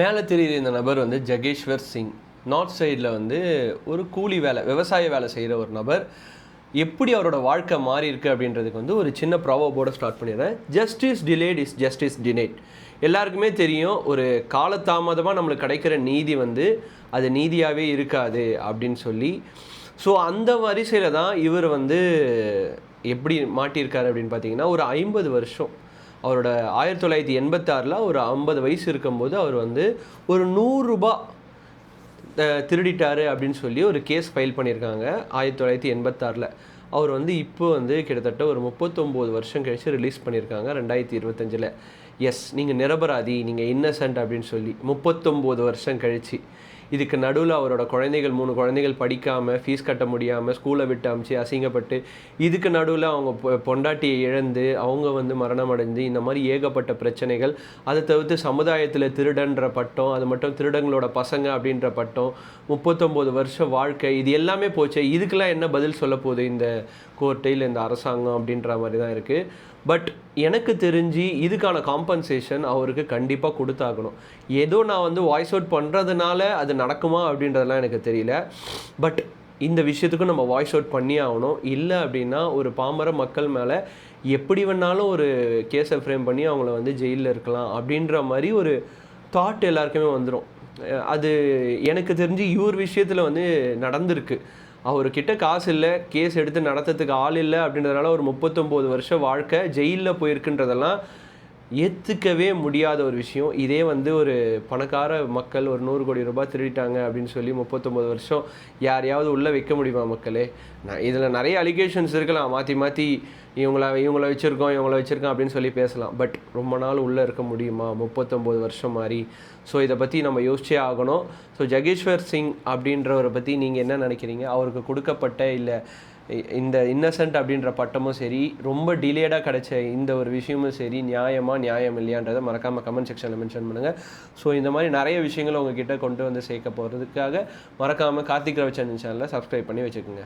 மேலே தெரியுற இந்த நபர் வந்து ஜகேஷ்வர் சிங். நார்த் சைடில் வந்து ஒரு கூலி வேலை, விவசாய வேலை செய்கிற ஒரு நபர். எப்படி அவரோட வாழ்க்கை மாறி இருக்குது அப்படின்றதுக்கு வந்து ஒரு சின்ன ப்ராவர்போட ஸ்டார்ட் பண்ணிடுறேன். Justice delayed is justice denied. எல்லாருக்குமே தெரியும், ஒரு காலதாமதமாக நம்மளுக்கு கிடைக்கிற நீதி வந்து அது நீதியாகவே இருக்காது அப்படின்னு சொல்லி. ஸோ அந்த வரிசையில் தான் இவர் வந்து எப்படி மாட்டியிருக்காரு அப்படின்னு பார்த்தீங்கன்னா, ஒரு 50 வருஷம் அவரோட 1986 ஒரு 50 வயசு இருக்கும்போது அவர் வந்து ஒரு 100 ரூபா திருடிட்டாரு அப்படின்னு சொல்லி ஒரு கேஸ் ஃபைல் பண்ணியிருக்காங்க 1986. அவர் வந்து இப்போ வந்து கிட்டத்தட்ட ஒரு 39 வருஷம் கழிச்சு ரிலீஸ் பண்ணியிருக்காங்க 2025. எஸ், நீங்கள் நிரபராதி, நீங்கள் இன்னசென்ட் அப்படின்னு சொல்லி 39 வருஷம் கழிச்சு. இதுக்கு நடுவில் அவரோட குழந்தைகள் 3 குழந்தைகள் படிக்காமல், ஃபீஸ் கட்ட முடியாமல், ஸ்கூலை விட்டு அமிச்சு அசிங்கப்பட்டு, இதுக்கு நடுவில் அவங்க பொண்டாட்டியை இழந்து அவங்க வந்து மரணம் அடைந்து, இந்த மாதிரி ஏகப்பட்ட பிரச்சனைகள். அதை தவிர்த்து சமுதாயத்தில் திருடன்ற பட்டம், அது மட்டும் திருடங்களோட பசங்க அப்படின்ற பட்டம், 39 வருஷம் வாழ்க்கை, இது எல்லாமே போச்சு. இதுக்கெல்லாம் என்ன பதில் சொல்ல போகுது இந்த கோர்ட்டு இல்லை இந்த அரசாங்கம் அப்படின்ற மாதிரி தான் இருக்குது. பட் எனக்கு தெரிஞ்சு இதுக்கான காம்பன்சேஷன் அவருக்கு கண்டிப்பாக கொடுத்தாகணும். ஏதோ நான் வந்து வாய்ஸ் அவுட் பண்ணுறதுனால அது நடக்குமா அப்படின்றதெல்லாம் எனக்கு தெரியல. பட் இந்த விஷயத்துக்கும் நம்ம வாய்ஸ் அவுட் பண்ணி ஆகணும். இல்லை அப்படின்னா ஒரு பாமர மக்கள் மேலே எப்படி வேணாலும் ஒரு கேஸை ஃப்ரேம் பண்ணி அவங்கள வந்து ஜெயிலில் இருக்கலாம் அப்படின்ற மாதிரி ஒரு தாட் எல்லாருக்குமே வந்துடும். அது எனக்கு தெரிஞ்சு இவர் விஷயத்தில் வந்து நடந்திருக்கு. அவர்கிட்ட காசு இல்லை, கேஸ் எடுத்து நடத்துறதுக்கு ஆள் இல்லை அப்படின்றதுனால ஒரு 39 வருஷம் வாழ்க்கை ஜெயிலில் போயிருக்குன்றதெல்லாம் ஏற்றுக்கவே முடியாத ஒரு விஷயம். இதே வந்து ஒரு பணக்கார மக்கள் ஒரு 100 கோடி ரூபாய் திருடிட்டாங்க அப்படின்னு சொல்லி 39 வருஷம் யாரையாவது உள்ளே வைக்க முடியுமா மக்களே? இதில் நிறைய அலிகேஷன்ஸ் இருக்கலாம், மாற்றி மாற்றி இவங்கள வச்சுருக்கோம் அப்படின்னு சொல்லி பேசலாம். பட் ரொம்ப நாள் உள்ளே இருக்க முடியுமா 39 வருஷம் மாதிரி? ஸோ இதை பற்றி நம்ம யோசிச்சே ஆகணும். ஸோ ஜகேஷ்வர் சிங் அப்படின்றவரை பற்றி நீங்கள் என்ன நினைக்கிறீங்க? அவருக்கு கொடுக்கப்பட்ட இல்லை இந்த இன்னசென்ட் அப்படின்ற பட்டமும் சரி, ரொம்ப டிலேடாக கிடைச்ச இந்த ஒரு விஷயமும் சரி, நியாயம் இல்லையான்றதை மறக்காமல் கமெண்ட் செக்ஷனில் மென்ஷன் பண்ணுங்கள். ஸோ இந்த மாதிரி நிறைய விஷயங்களை உங்ககிட்ட கொண்டு வந்து சேர்க்க போகிறதுக்காக மறக்காமல் கார்த்திக் ரவிச்சந்திரன் சேனலை சப்ஸ்கிரைப் பண்ணி வச்சுக்கோங்க.